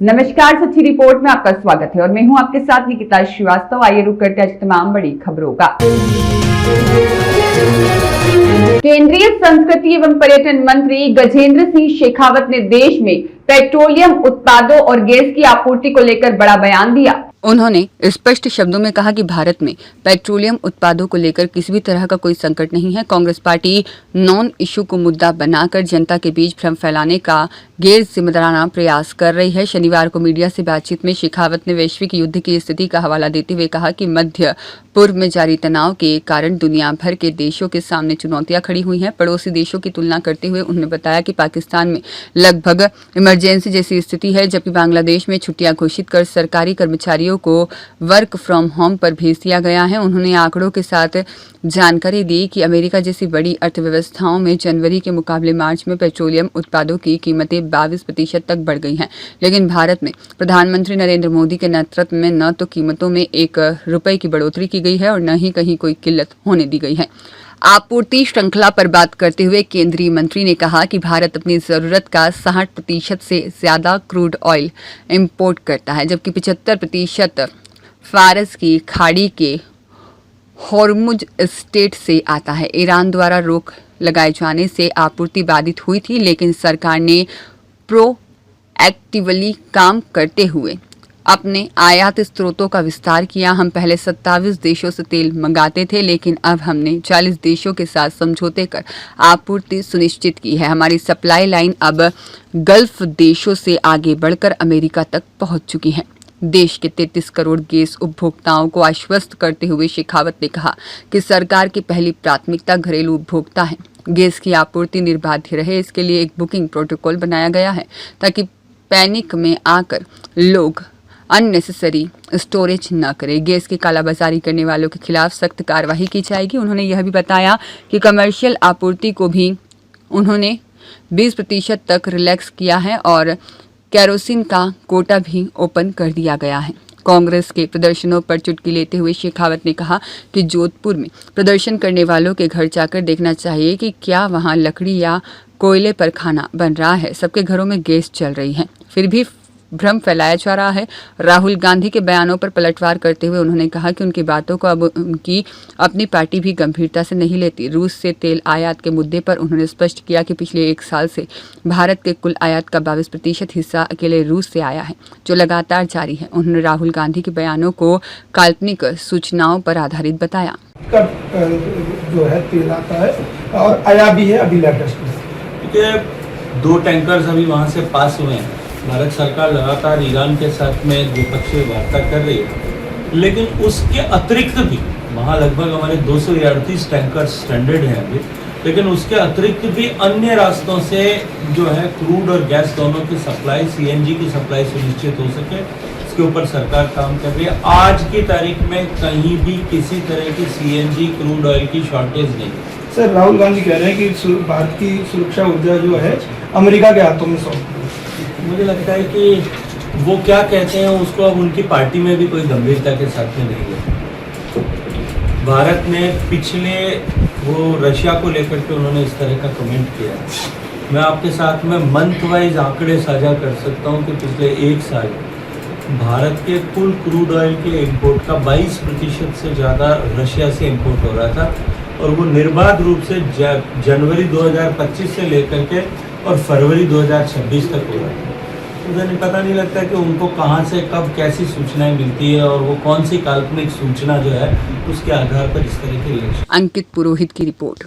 नमस्कार, सच्ची रिपोर्ट में आपका स्वागत है और मैं हूं आपके साथ निकिता श्रीवास्तव। आइए रुक करते हैं आज तमाम बड़ी खबरों का। केंद्रीय संस्कृति एवं पर्यटन मंत्री गजेंद्र सिंह शेखावत ने देश में पेट्रोलियम उत्पादों और गैस की आपूर्ति को लेकर बड़ा बयान दिया। उन्होंने स्पष्ट शब्दों में कहा कि भारत में पेट्रोलियम उत्पादों को लेकर किसी भी तरह का कोई संकट नहीं है। कांग्रेस पार्टी नॉन इशू को मुद्दा बनाकर जनता के बीच भ्रम फैलाने का गैर जिम्मेदाराना प्रयास कर रही है। शनिवार को मीडिया से बातचीत में शेखावत ने वैश्विक युद्ध की स्थिति का हवाला देते हुए कहा कि मध्य पूर्व में जारी तनाव के कारण दुनिया भर के देशों के सामने चुनौतियां खड़ी हुई हैं। पड़ोसी देशों की तुलना करते हुए उन्होंने बताया कि पाकिस्तान में लगभग इमरजेंसी जैसी स्थिति है, जबकि बांग्लादेश में छुट्टियां घोषित कर सरकारी कर्मचारियों को वर्क फ्रॉम होम पर भेज दिया गया है। उन्होंने आंकड़ों के साथ जानकारी दी कि अमेरिका जैसी बड़ी अर्थव्यवस्थाओं में जनवरी के मुकाबले मार्च में पेट्रोलियम उत्पादों की कीमतें 22% तक बढ़ गई हैं, लेकिन भारत में प्रधानमंत्री नरेंद्र मोदी के नेतृत्व में न तो कीमतों में ₹1 की बढ़ोतरी की गई है और न ही कहीं कोई किल्लत होने दी गई है। आपूर्ति श्रृंखला पर बात करते हुए केंद्रीय मंत्री ने कहा कि भारत अपनी जरूरत का 60% से ज्यादा क्रूड ऑयल इंपोर्ट करता है, जबकि 75% फारस की खाड़ी के हॉर्मुज स्टेट से आता है। ईरान द्वारा रोक लगाए जाने से आपूर्ति बाधित हुई थी, लेकिन सरकार ने प्रोएक्टिवली काम करते हुए अपने आयात स्रोतों का विस्तार किया। हम पहले 27 देशों से तेल मंगाते थे, लेकिन अब हमने 40 देशों के साथ समझौते कर आपूर्ति सुनिश्चित की है। हमारी सप्लाई लाइन अब गल्फ देशों से आगे बढ़कर अमेरिका तक पहुंच चुकी है। देश के 33 करोड़ गैस उपभोक्ताओं को आश्वस्त करते हुए शेखावत ने कहा कि सरकार की पहली प्राथमिकता घरेलू उपभोक्ता है। गैस की आपूर्ति निर्बाध रहे, इसके लिए एक बुकिंग प्रोटोकॉल बनाया गया है ताकि पैनिक में आकर लोग अननेसेसरी स्टोरेज न करें। गैस की कालाबाजारी करने वालों के खिलाफ सख्त कार्रवाई की जाएगी। उन्होंने यह भी बताया कि कमर्शियल आपूर्ति को भी उन्होंने 20% तक रिलैक्स किया है और केरोसिन का कोटा भी ओपन कर दिया गया है। कांग्रेस के प्रदर्शनों पर चुटकी लेते हुए शेखावत ने कहा कि जोधपुर में प्रदर्शन करने वालों के घर जाकर देखना चाहिए कि क्या वहां लकड़ी या कोयले पर खाना बन रहा है। सबके घरों में गैस चल रही है, फिर भी भ्रम फैलाया जा रहा है। राहुल गांधी के बयानों पर पलटवार करते हुए उन्होंने कहा कि उनकी बातों को अब उनकी अपनी पार्टी भी गंभीरता से नहीं लेती। रूस से तेल आयात के मुद्दे पर उन्होंने स्पष्ट किया कि पिछले 1 साल से भारत के कुल आयात का 22% हिस्सा अकेले रूस से आया है, जो लगातार जारी है। उन्होंने राहुल गांधी के बयानों को काल्पनिक सूचनाओं पर आधारित बताया। जो है तेल आता है और आया भी है अभी लेटेस्ट में। 2 टैंकर्स अभी वहाँ से पास हुए हैं। भारत सरकार लगातार ईरान के साथ में द्विपक्षीय वार्ता कर रही है, लेकिन उसके अतिरिक्त भी वहाँ लगभग हमारे 238 टैंकर स्टैंडर्ड हैं अभी, लेकिन उसके अतिरिक्त भी अन्य रास्तों से जो है क्रूड और गैस दोनों की सप्लाई, सीएनजी की सप्लाई सुनिश्चित हो सके, इसके ऊपर सरकार काम कर रही है। आज की तारीख में कहीं भी किसी तरह की सीएनजी क्रूड ऑयल की शॉर्टेज नहीं है। सर, राहुल गांधी कह रहे हैं कि भारत की सुरक्षा ऊर्जा जो है अमेरिका के हाथों में सौंप। मुझे लगता है कि वो क्या कहते हैं उसको अब उनकी पार्टी में भी कोई गंभीरता के साथ में नहीं है। भारत ने पिछले वो रशिया को लेकर के उन्होंने इस तरह का कमेंट किया। मैं आपके साथ में मंथ वाइज आंकड़े साझा कर सकता हूं कि पिछले 1 साल भारत के कुल क्रूड ऑयल के इंपोर्ट का 22% से ज़्यादा रशिया से इंपोर्ट हो रहा था, और वो निर्बाध रूप से जनवरी 2025 से लेकर के और फरवरी 2026 तक हो रहा है। मुझे पता नहीं लगता कि उनको कहाँ से कब कैसी सूचनाएं मिलती है और वो कौन सी काल्पनिक सूचना जो है उसके आधार पर इस तरह की रिएक्शन। अंकित पुरोहित की रिपोर्ट।